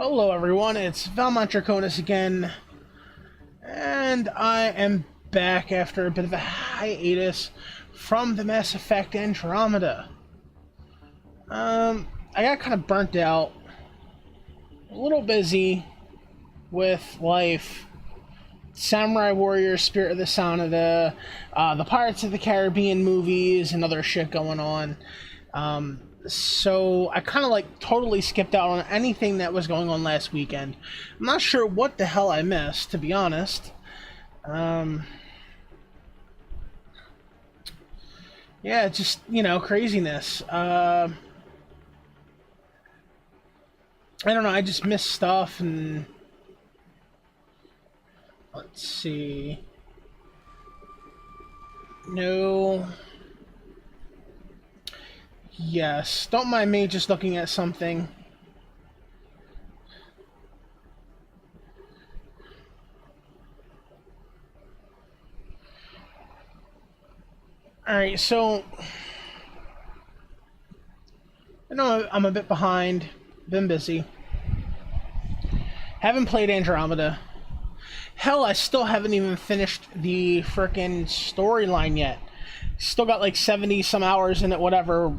Hello everyone, it's Valmont Draconis again, and I am back after a bit of a hiatus from the Mass Effect Andromeda. I got kind of burnt out, a little busy with life, Samurai Warrior, Spirit of the Sonata, the Pirates of the Caribbean movies, and other shit going on. So I kind of totally skipped out on anything that was going on last weekend. I'm not sure what the hell I missed, to be honest. Yeah, just, craziness. I don't know, I just missed stuff, and let's see. No. Yes, don't mind me just looking at something. Alright, so I know I'm a bit behind, been busy. Haven't played Andromeda. Hell, I still haven't even finished the frickin' storyline yet. Still got like 70 some hours in it, whatever.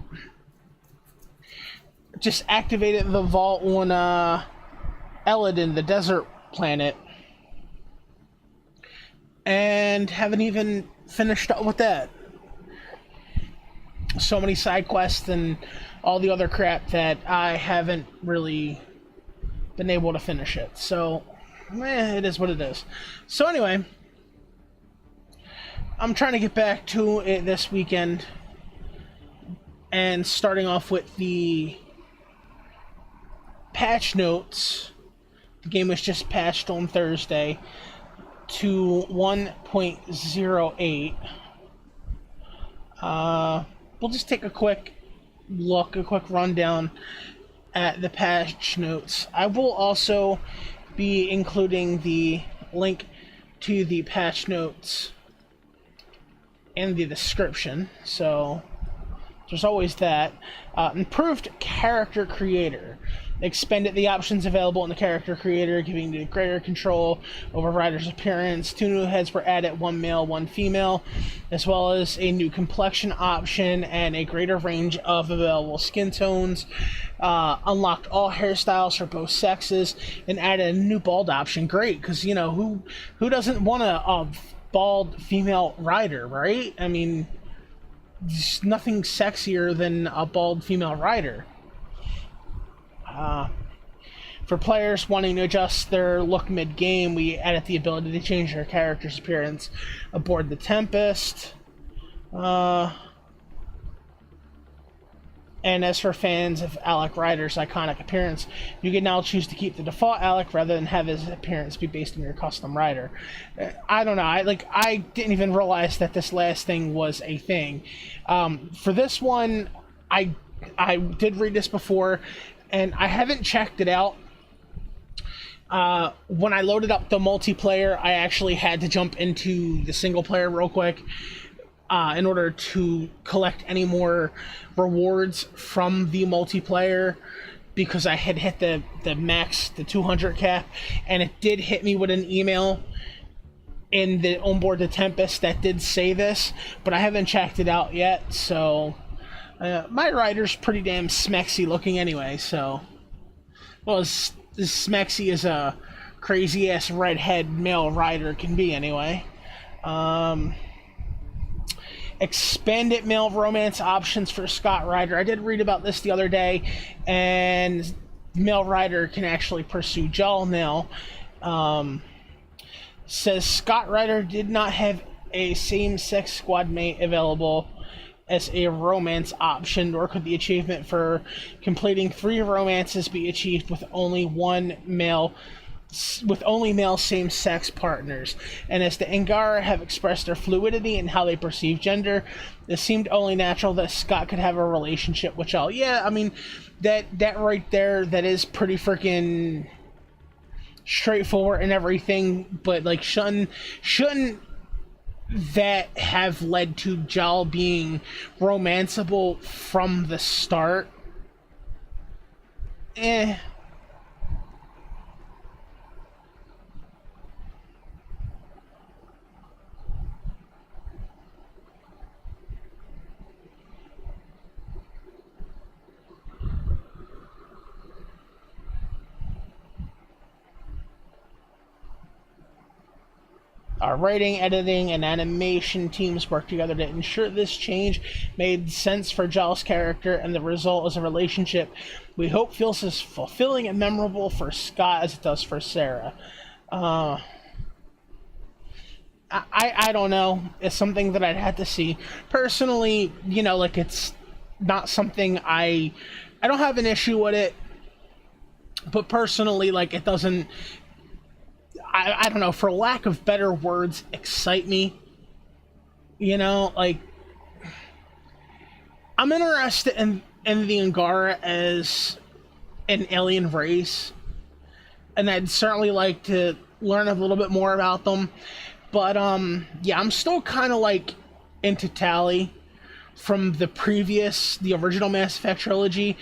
Just activated the vault on Eladin, the desert planet. And haven't even finished up with that. So many side quests and all the other crap that I haven't really been able to finish it. So, it is what it is. So anyway, I'm trying to get back to it this weekend, and starting off with the patch notes. The game was just patched on Thursday to 1.08. We'll just take a quick look, a quick rundown at the patch notes. I will also be including the link to the patch notes in the description, so there's always that. Improved character creator. Expanded the options available in the character creator, giving you greater control over Ryder's appearance. 2 new heads were added, 1 male, 1 female, as well as a new complexion option and a greater range of available skin tones. Unlocked all hairstyles for both sexes and added a new bald option. Great, because, who doesn't want a bald female Ryder, right? I mean, there's nothing sexier than a bald female Ryder. For players wanting to adjust their look mid-game, we added the ability to change their character's appearance aboard the Tempest. And as for fans of Alec Ryder's iconic appearance, you can now choose to keep the default Alec rather than have his appearance be based on your custom Ryder. I don't know. I didn't even realize that this last thing was a thing. For this one, I did read this before, and I haven't checked it out. When I loaded up the multiplayer, I actually had to jump into the single player real quick in order to collect any more rewards from the multiplayer, because I had hit the max, the 200 cap, and it did hit me with an email in the onboard the Tempest that did say this, but I haven't checked it out yet, so my Ryder's pretty damn smexy looking anyway, so, well, as smexy as a crazy ass redhead male Ryder can be anyway. Expanded male romance options for Scott Ryder. I did read about this the other day, and male Ryder can actually pursue Jal now. Says Scott Ryder did not have a same-sex squad mate available as a romance option, nor could the achievement for completing 3 romances be achieved with only male same-sex partners. And as the Angara have expressed their fluidity in how they perceive gender, it seemed only natural that Scott could have a relationship with y'all. Yeah, I mean, that right there, that is pretty freaking straightforward and everything, but shouldn't that have led to Jal being romanceable from the start? Our writing, editing, and animation teams worked together to ensure this change made sense for Giles' character, and the result is a relationship we hope feels as fulfilling and memorable for Scott as it does for Sarah. I don't know. It's something that I'd have to see. Personally, you know, like, it's not something I don't have an issue with it. But personally, like, it doesn't... I don't know, for lack of better words, excite me. You know, like... I'm interested in the Angara as an alien race. And I'd certainly like to learn a little bit more about them. But, yeah, I'm still kind of, like, into Tali from the original Mass Effect trilogy,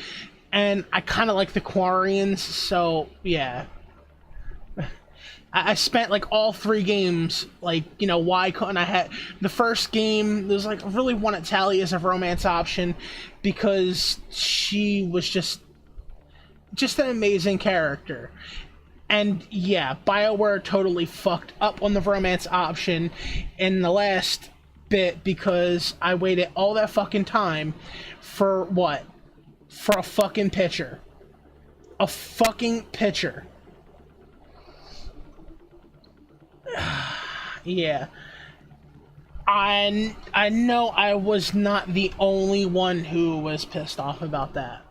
and I kind of like the Quarians, so, yeah. I spent, like, all 3 games, like, you know, why couldn't I have... The first game, there's, like, I really wanted Tali as a romance option, because she was just an amazing character. And yeah, BioWare totally fucked up on the romance option in the last bit because I waited all that fucking time for what? For a fucking picture. A fucking picture. Yeah. I know I was not the only one who was pissed off about that.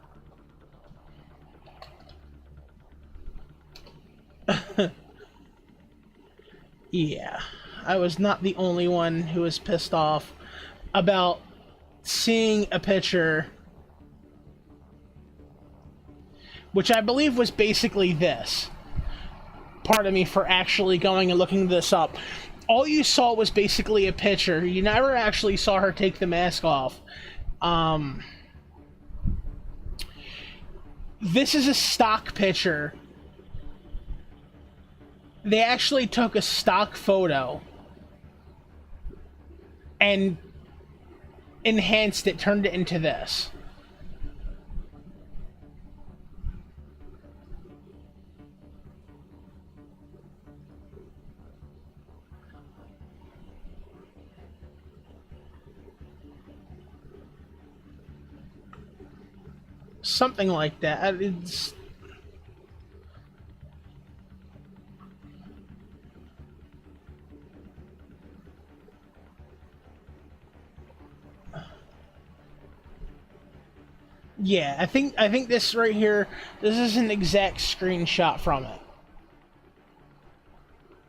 Yeah, I was not the only one who was pissed off about seeing a picture, which I believe was basically this. Pardon me for actually going and looking this up. All you saw was basically a picture. You never actually saw her take the mask off. This is a stock picture. They actually took a stock photo and enhanced it, turned it into this. Something like that. It's... Yeah, I think this right here, this is an exact screenshot from it.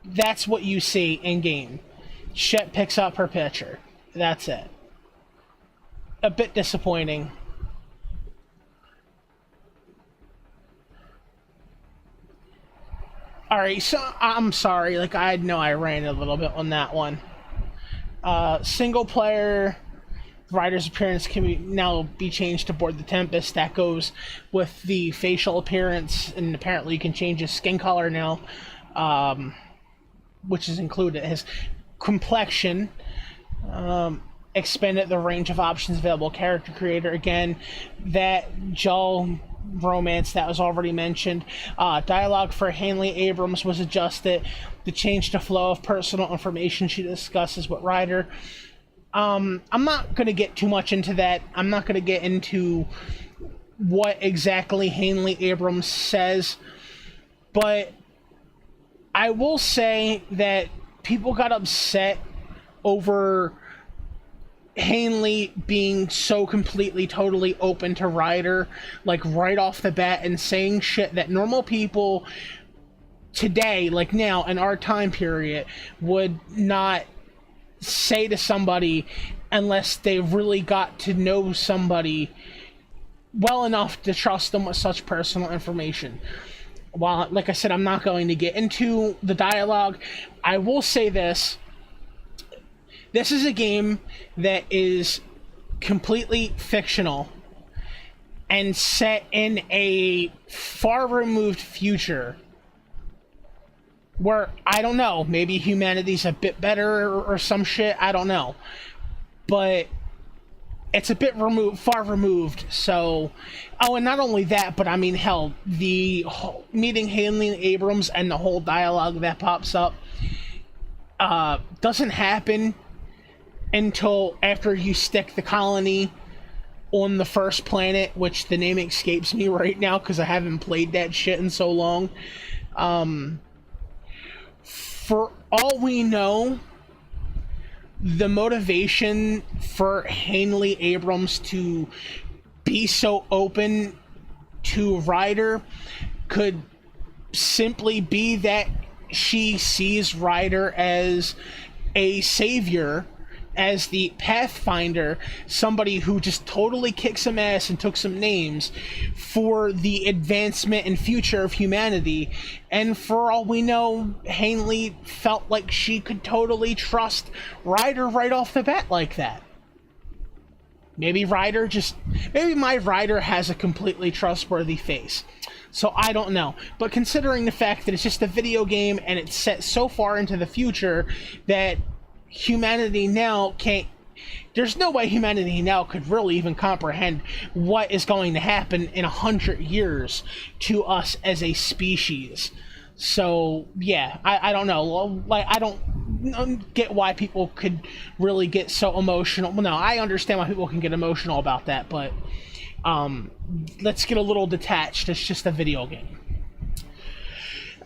That's what you see in game. Shet picks up her picture. That's it. A bit disappointing. Alright, so I'm sorry, like, I know I ran a little bit on that one. Single player... Ryder's appearance can now be changed to board the Tempest. That goes with the facial appearance, and apparently you can change his skin color now, which is included. His complexion, expanded the range of options available. Character creator, again, that Joel romance that was already mentioned. Dialogue for Hanley Abrams was adjusted to change the flow of personal information she discusses with Ryder. I'm not going to get too much into that. I'm not going to get into what exactly Hanley Abrams says, but I will say that people got upset over Hanley being so completely, totally open to Ryder, like, right off the bat, and saying shit that normal people today, like now, in our time period, would not say to somebody unless they really got to know somebody well enough to trust them with such personal information. While, like I said, I'm not going to get into the dialogue, I will say this. This is a game that is completely fictional and set in a far removed future where, I don't know, maybe humanity's a bit better or some shit, I don't know. But it's a bit far removed, so... Oh, and not only that, but I mean, hell, the meeting Hanley Abrams and the whole dialogue that pops up, doesn't happen until after you stick the colony on the first planet, which the name escapes me right now because I haven't played that shit in so long. For all we know, the motivation for Hanley Abrams to be so open to Ryder could simply be that she sees Ryder as a savior, as the Pathfinder, somebody who just totally kicked some ass and took some names for the advancement and future of humanity. And for all we know, Hanley felt like she could totally trust Ryder right off the bat like that. Maybe my Ryder has a completely trustworthy face. So I don't know. But considering the fact that it's just a video game and it's set so far into the future that humanity now can't, there's no way humanity now could really even comprehend what is going to happen in 100 years to us as a species. So yeah, I don't know, like, I don't get why people could really get so emotional. Well, no, I understand why people can get emotional about that, but let's get a little detached. It's just a video game.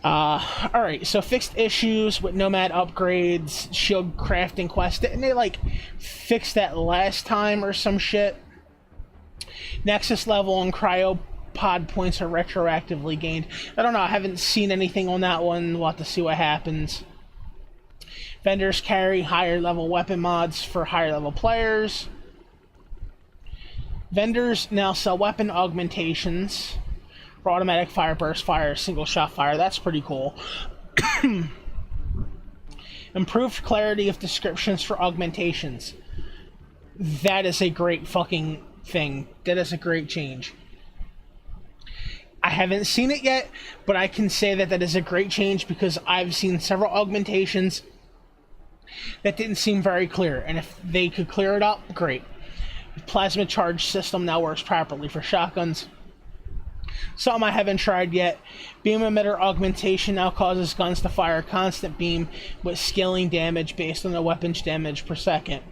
Alright, so fixed issues with Nomad upgrades, shield crafting quest, and they, like, fixed that last time or some shit. Nexus level and cryopod points are retroactively gained. I don't know, I haven't seen anything on that one. We'll have to see what happens. Vendors carry higher level weapon mods for higher level players. Vendors now sell weapon augmentations for automatic fire, burst fire, single shot fire. That's pretty cool. Improved clarity of descriptions for augmentations. That is a great fucking thing. That is a great change. I haven't seen it yet, but I can say that that is a great change because I've seen several augmentations that didn't seem very clear, and if they could clear it up, great. Plasma charge system now works properly for shotguns. Something I haven't tried yet. Beam emitter augmentation now causes guns to fire a constant beam with scaling damage based on the weapon's damage per second.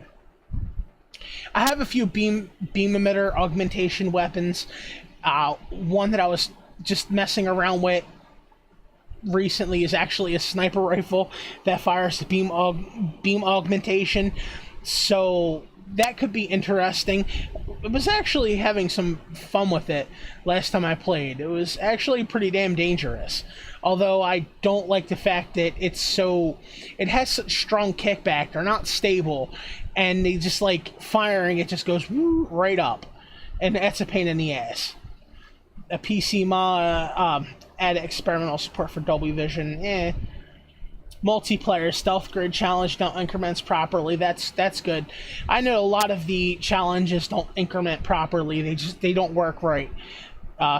I have a few beam emitter augmentation weapons. One that I was just messing around with recently is actually a sniper rifle that fires the beam augmentation. So that could be interesting. I was actually having some fun with it last time I played. It was actually pretty damn dangerous. Although I don't like the fact that it has such strong kickback. They're not stable. And they just, like, firing, it just goes right up. And that's a pain in the ass. A PC mod, add experimental support for Dolby Vision. Multiplayer stealth grid challenge now increments properly. That's good. I know a lot of the challenges don't increment properly. They don't work right.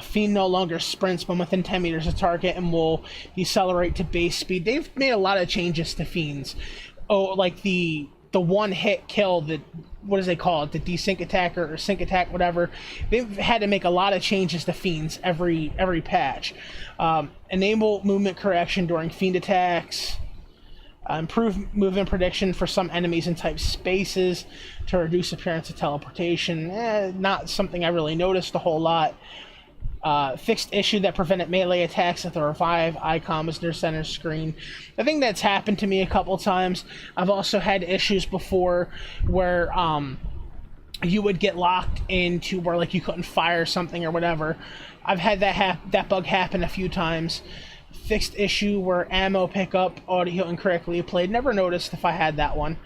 Fiend no longer sprints when within 10 meters of target and will decelerate to base speed. They've made a lot of changes to Fiends. Oh, like the one hit kill, what does they call it? The desync attack or sync attack, whatever. They've had to make a lot of changes to Fiends every patch. Enable movement correction during Fiend attacks. Improve movement prediction for some enemies in type spaces to reduce appearance of teleportation. Not something I really noticed a whole lot. Fixed issue that prevented melee attacks at the revive icon was near center screen. I think that's happened to me a couple times. I've also had issues before where you would get locked into where, like, you couldn't fire something or whatever. I've had that bug happen a few times. Fixed issue where ammo pickup audio incorrectly played. Never noticed if I had that one.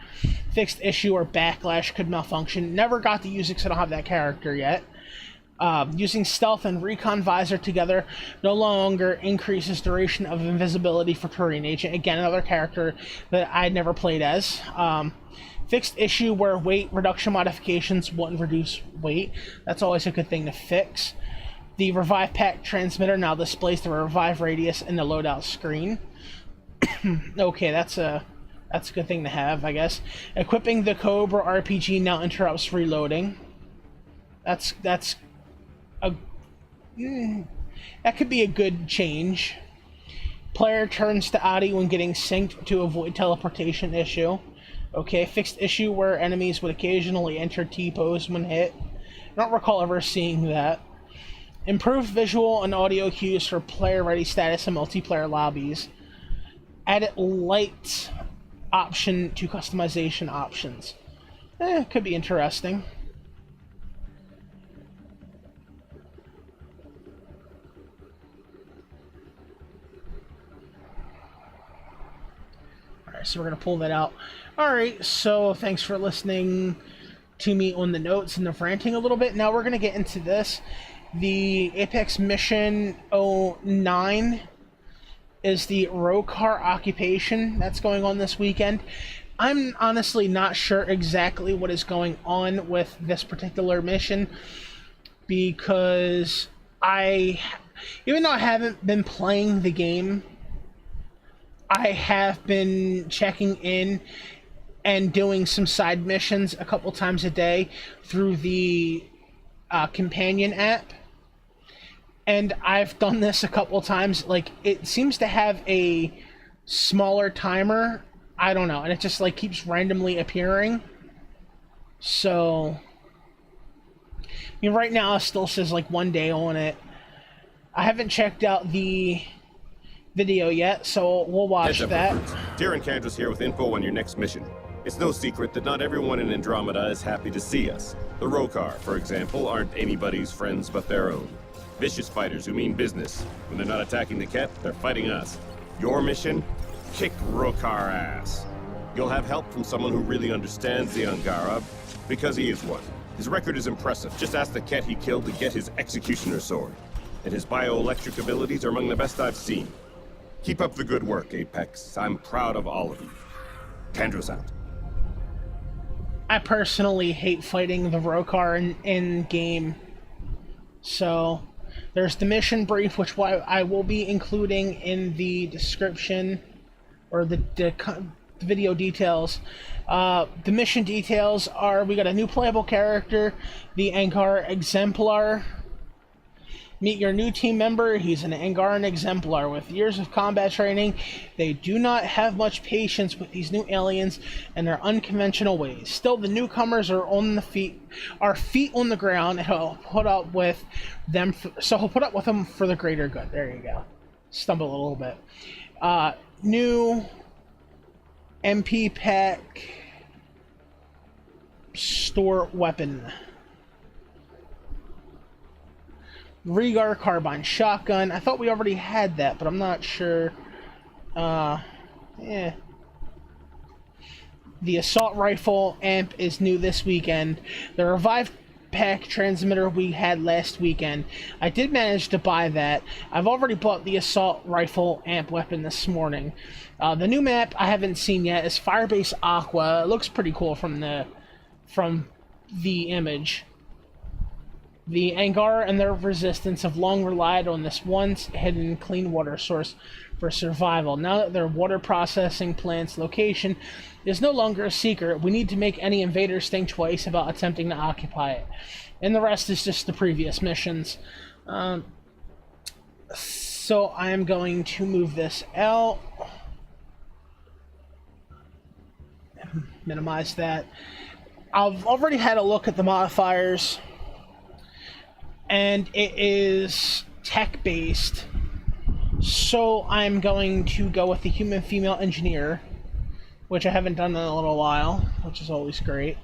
Fixed issue where backlash could malfunction. Never got to use it because I don't have that character yet. Using stealth and recon visor together no longer increases duration of invisibility for Korean agent. Again, another character that I never played as. Fixed issue where weight reduction modifications wouldn't reduce weight. That's always a good thing to fix. The revive pack transmitter now displays the revive radius in the loadout screen. Okay, that's a good thing to have, I guess. Equipping the Cobra RPG now interrupts reloading. That could be a good change. Player turns to Adi when getting synced to avoid teleportation issue. Okay, fixed issue where enemies would occasionally enter T-pose when hit. I don't recall ever seeing that. Improved visual and audio cues for player-ready status in multiplayer lobbies. Added light option to customization options. Could be interesting. Alright, so we're going to pull that out. Alright, so thanks for listening to me on the notes and the ranting a little bit. Now we're going to get into this. The Apex Mission 09 is the Roekaar occupation that's going on this weekend. I'm honestly not sure exactly what is going on with this particular mission, because even though I haven't been playing the game, I have been checking in and doing some side missions a couple times a day through the companion app. And I've done this a couple times. Like, it seems to have a smaller timer. I don't know. And it just, like, keeps randomly appearing. So, I mean, right now it still says, like, 1 day on it. I haven't checked out the video yet, so we'll watch that. Tyr and Kandros here with info on your next mission. It's no secret that not everyone in Andromeda is happy to see us. The Roekaar, for example, aren't anybody's friends but their own. Vicious fighters who mean business. When they're not attacking the Ket, they're fighting us. Your mission? Kick Roekaar ass. You'll have help from someone who really understands the Angara, because he is one. His record is impressive. Just ask the Ket he killed to get his executioner sword. And his bioelectric abilities are among the best I've seen. Keep up the good work, Apex. I'm proud of all of you. Kandros out. I personally hate fighting the Roekaar in game. So, there's the mission brief, which I will be including in the description, or the video details. The mission details are, we got a new playable character, the Angaran Exemplar. Meet your new team member. He's an Angaran Exemplar. With years of combat training, they do not have much patience with these new aliens and their unconventional ways. Still, the newcomers are feet on the ground, and he'll put up with them. He'll put up with them for the greater good. There you go. Stumble a little bit. New MP pack store weapon. Roekaar carbine shotgun. I thought we already had that, but I'm not sure. The assault rifle amp is new this weekend. The revived pack transmitter we had last weekend. I did manage to buy that. I've already bought the assault rifle amp weapon this morning. The new map I haven't seen yet is Firebase Aqua. It looks pretty cool from the image. The Angara and their resistance have long relied on this once hidden clean water source for survival. Now that their water processing plant's location is no longer a secret, we need to make any invaders think twice about attempting to occupy it. And the rest is just the previous missions. So I'm going to move this out. Minimize that. I've already had a look at the modifiers, and it is tech-based, so I'm going to go with the human female engineer, which I haven't done in a little while, which is always great.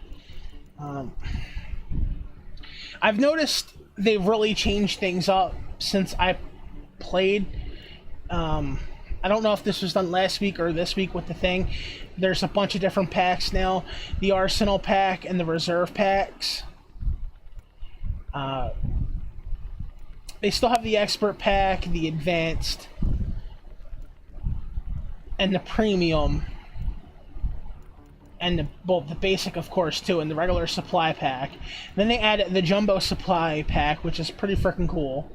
I've noticed they've really changed things up since I played. I don't know if this was done last week or this week with the thing. There's a bunch of different packs now. The Arsenal pack and the Reserve packs. They still have the Expert pack, the Advanced, and the Premium. And the Basic, of course, too, and the regular Supply pack. Then they added the Jumbo Supply pack, which is pretty freaking cool.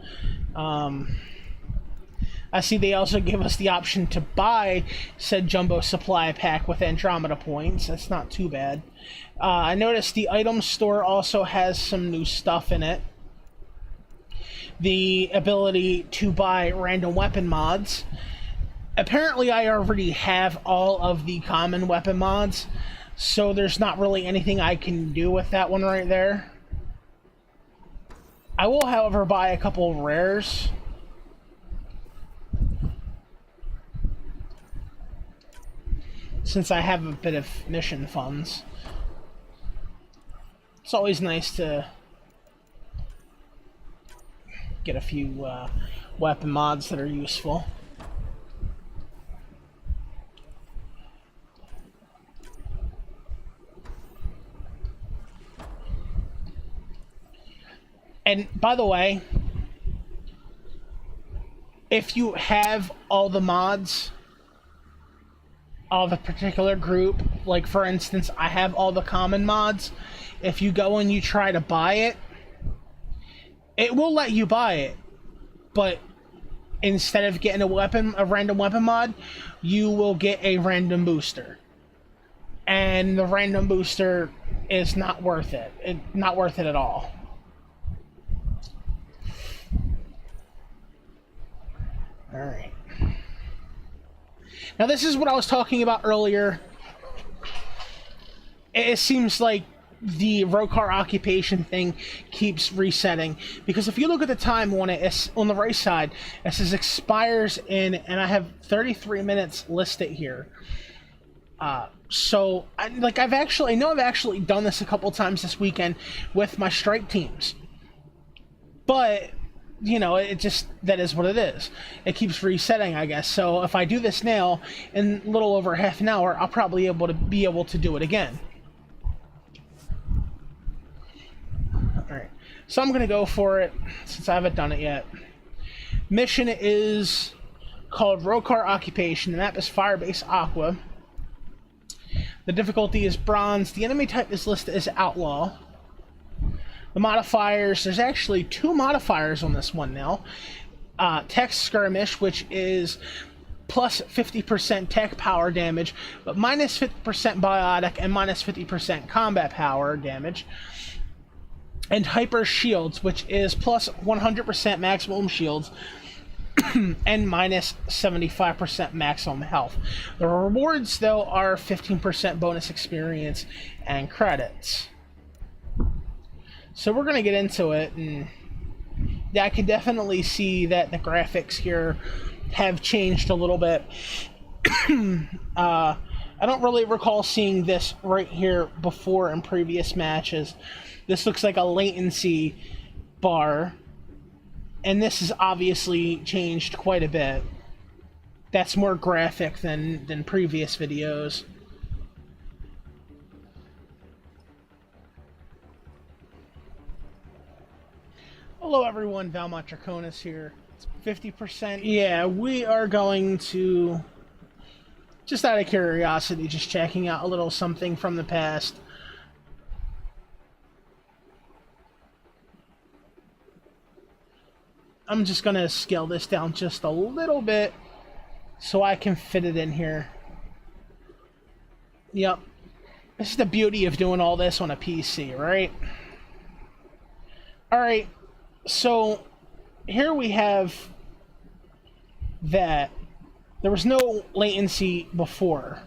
I see they also give us the option to buy said Jumbo Supply pack with Andromeda points. That's not too bad. I noticed the item store also has some new stuff in it. The ability to buy random weapon mods. Apparently I already have all of the common weapon mods, so there's not really anything I can do with that one right there. I will, however, buy a couple of rares. Since I have a bit of mission funds. It's always nice to get a few weapon mods that are useful. And by the way, if you have all the mods of a particular group, like for instance, I have all the common mods, if you go and you try to buy it, it will let you buy it, but instead of getting a random weapon mod, you will get a random booster. And the random booster is not worth it. Not worth it at all. Alright. Now this is what I was talking about earlier. It seems like the Roekaar occupation thing keeps resetting. Because if you look at the time on it, on the right side, it says expires in, and I have 33 minutes listed here. So, I know I've actually done this a couple times this weekend with my strike teams. But you know, that is what it is. It keeps resetting, I guess. So if I do this now, in a little over half an hour, I'll probably be able to do it again. Alright, so I'm going to go for it, since I haven't done it yet. Mission is called Roekaar Occupation. The map is Firebase Aqua. The difficulty is Bronze. The enemy type is listed as Outlaw. The modifiers, there's actually 2 modifiers on this one now. Tech Skirmish, which is plus 50% tech power damage, but minus 50% biotic and minus 50% combat power damage. And Hyper Shields, which is plus 100% maximum shields and minus 75% maximum health. The rewards, though, are 15% bonus experience and credits. So we're going to get into it, and yeah, I can definitely see that the graphics here have changed a little bit. I don't really recall seeing this right here before in previous matches. This looks like a latency bar, and this has obviously changed quite a bit. That's more graphic than previous videos. Hello everyone, Valmont Draconis here. It's 50%. Yeah, we are going to, just out of curiosity, just checking out a little something from the past. I'm just going to scale this down just a little bit so I can fit it in here. Yep. This is the beauty of doing all this on a PC, right? Alright. So, here we have that there was no latency before.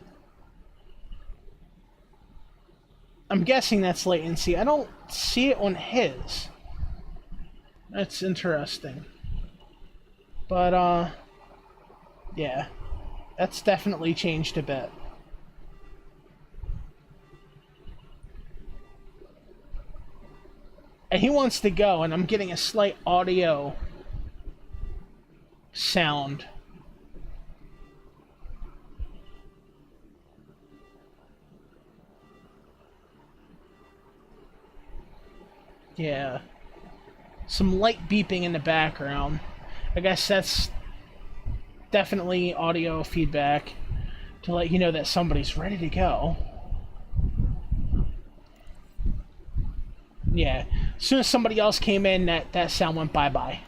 I'm guessing that's latency. I don't see it on his. That's interesting. But, yeah. That's definitely changed a bit. And he wants to go, and I'm getting a slight audio sound. Yeah. Some light beeping in the background. I guess that's definitely audio feedback to let you know that somebody's ready to go. Yeah. As soon as somebody else came in, that sound went bye-bye.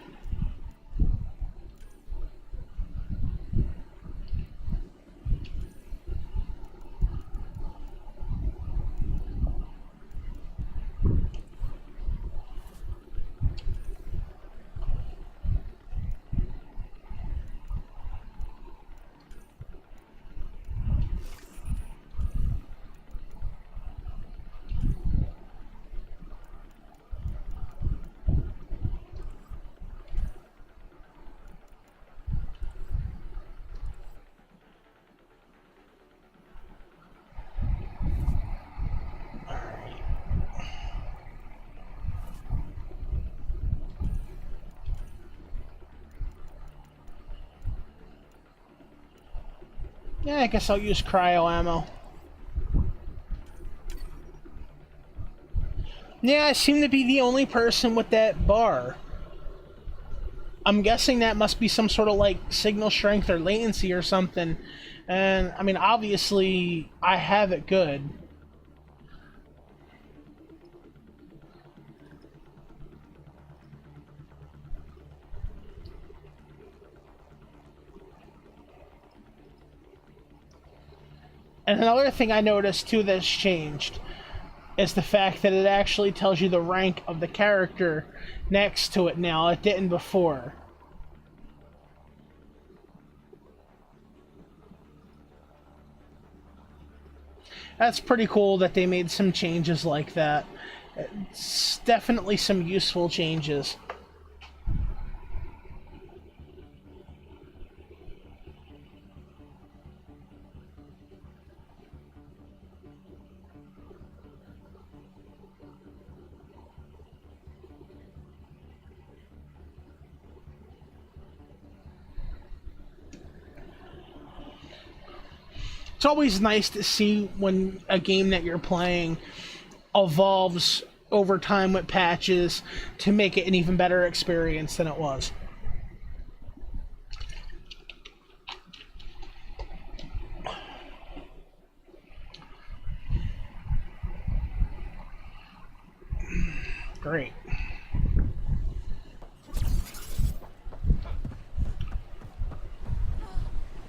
Yeah, I guess I'll use cryo ammo. Yeah, I seem to be the only person with that bar. I'm guessing that must be some sort of like signal strength or latency or something. And I mean, obviously, I have it good. And another thing I noticed too that's changed is the fact that it actually tells you the rank of the character next to it now. It didn't before. That's pretty cool that they made some changes like that. It's definitely some useful changes. It's always nice to see when a game that you're playing evolves over time with patches to make it an even better experience than it was. Great.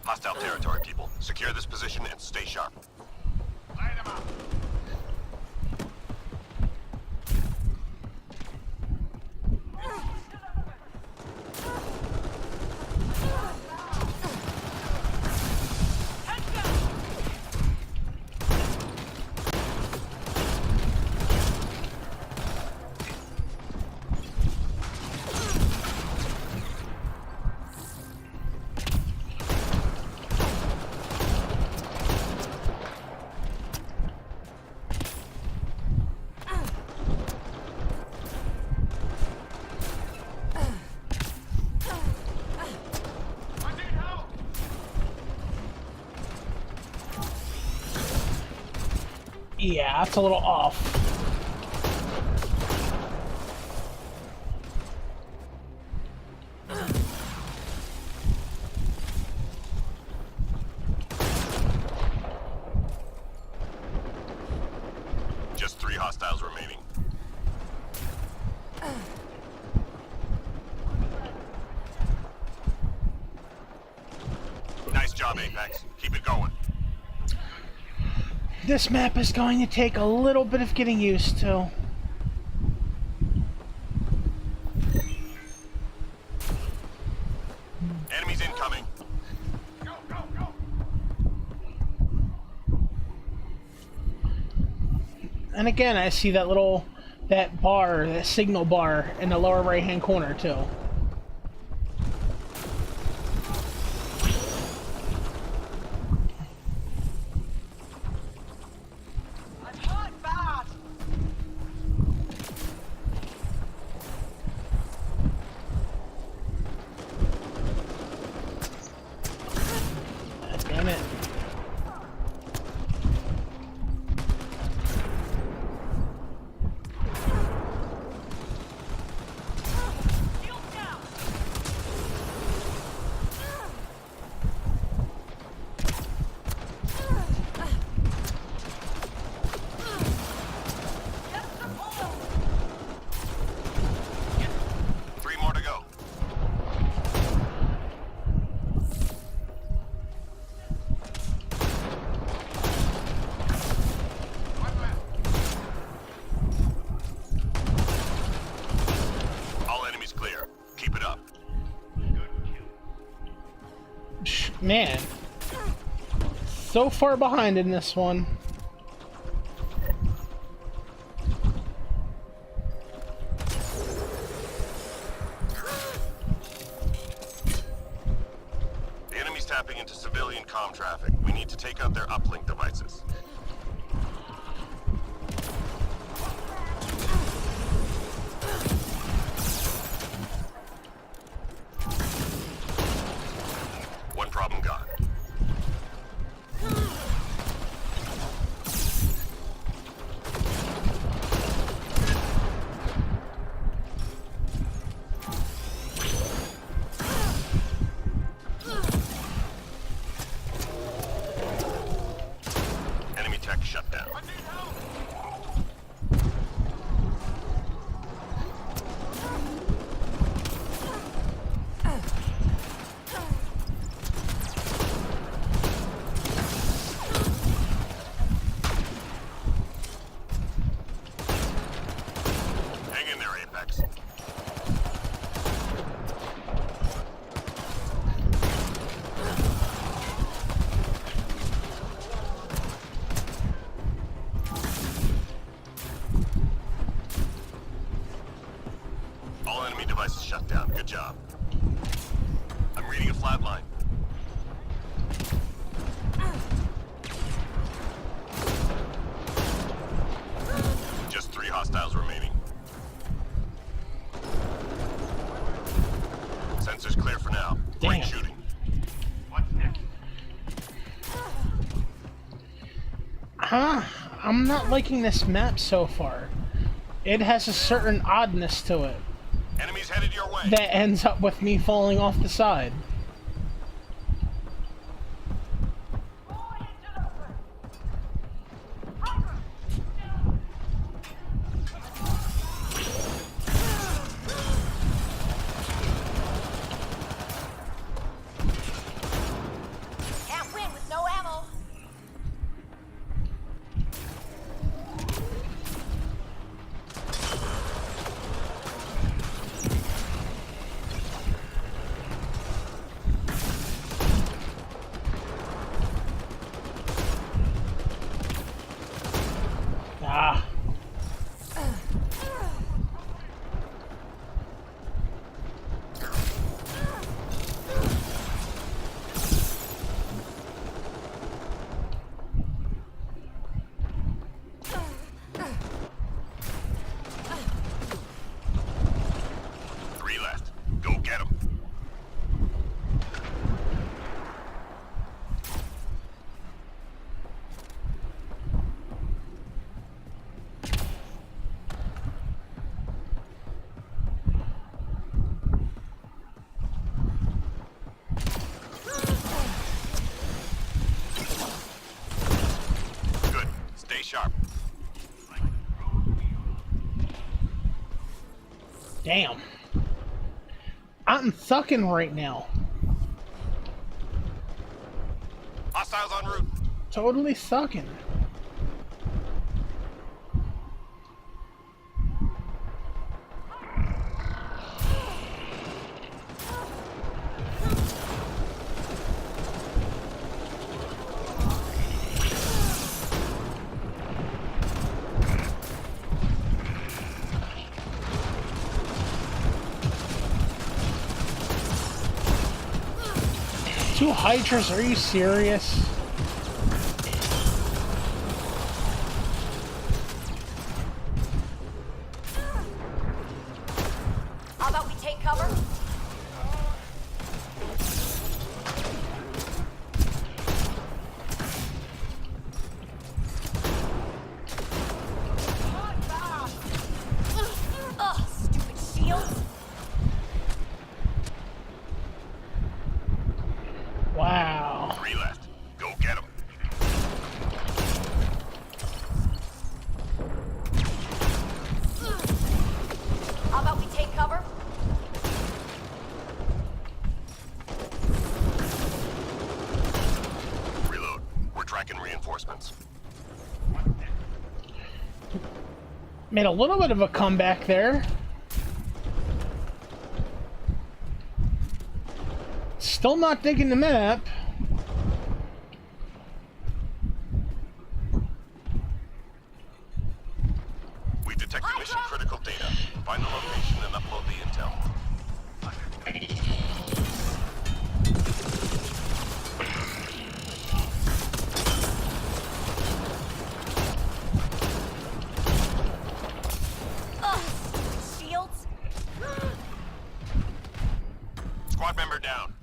Hostile territory, people. Secure this position and stay sharp. Light them up. Yeah, that's a little off. Just 3 hostiles remaining. Nice job, Apex. Keep it going. This map is going to take a little bit of getting used to. Enemies incoming. Go, go, go. And again, I see that bar, that signal bar in the lower right hand corner too. Damn it. Man, so far behind in this one. The enemy's tapping into civilian comm traffic. We need to take out their uplink devices. One problem gone. I'm not liking this map so far. It has a certain oddness to it Enemies headed your way. that ends up with me falling off the side. Can't win with no ammo. Ah. Three left. Go get them. Good. Stay sharp. Damn. I'm sucking right now. Hostiles en route. Totally sucking. Two Hydras, are you serious? How about we take cover? Ugh, stupid shields. Wow. Three left. Go get them. How about we take cover? Reload. We're tracking reinforcements. Made a little bit of a comeback there. Still not digging the map. We've detected mission critical data. Find the location and upload the intel. Ugh, stupid shields. Squad member down.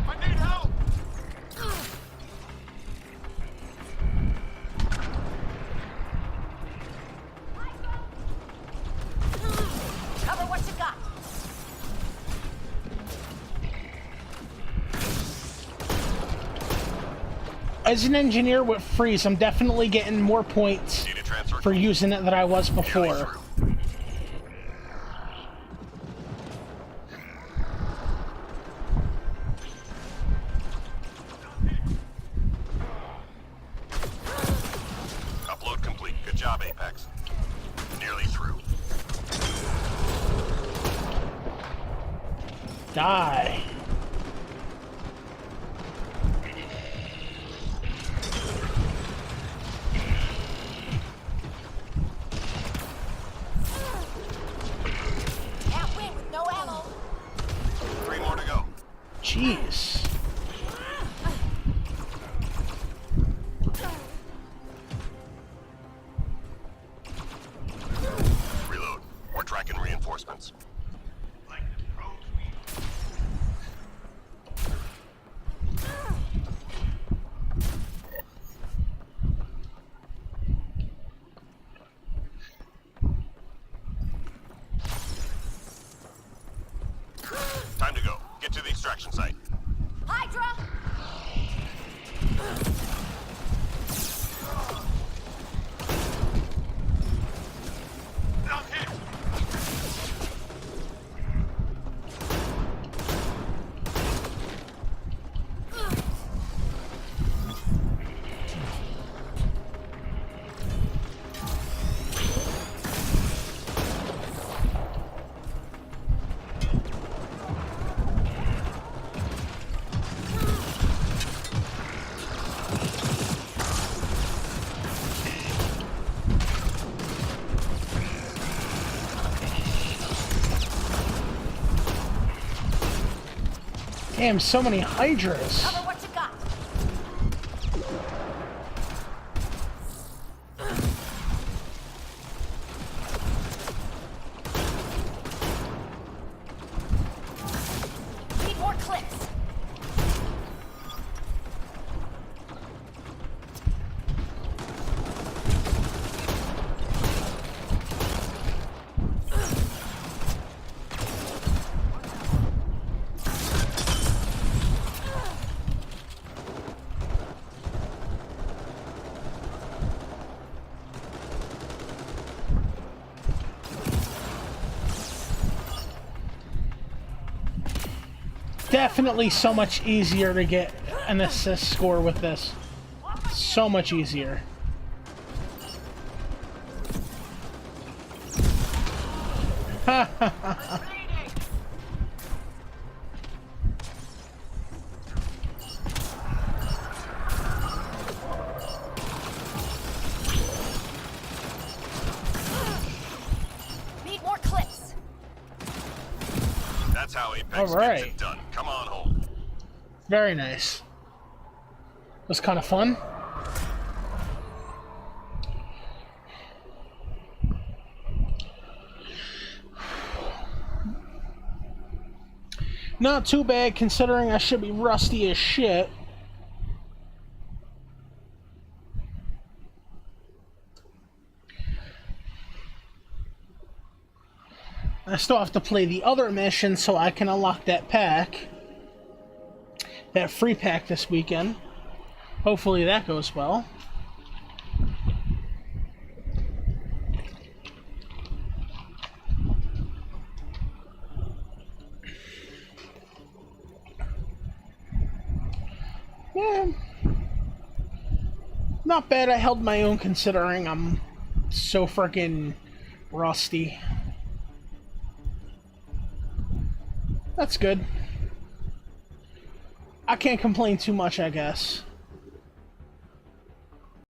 I need help. Cover what you got. As an engineer with Freeze, I'm definitely getting more points Data transfer. for using it than I was before. Upload complete. Good job, Apex. Nearly through. Die. Can't win with no ammo. 3 more to go. Jeez. reinforcements. Time to go. Get to the extraction site. Hydra! I'm hit! Damn, so many Hydras. Cover what you got. Need more clips. Definitely so much easier to get an assist score with this. So much easier. Ha ha ha ha. Need more clips. That's how Apex All gets right. it done. Come on home. Very nice. Was kind of fun. Not too bad considering I should be rusty as shit. I still have to play the other mission so I can unlock that pack. That free pack this weekend. Hopefully that goes well. Yeah. Not bad. I held my own considering I'm so freaking rusty. That's good. I can't complain too much, I guess.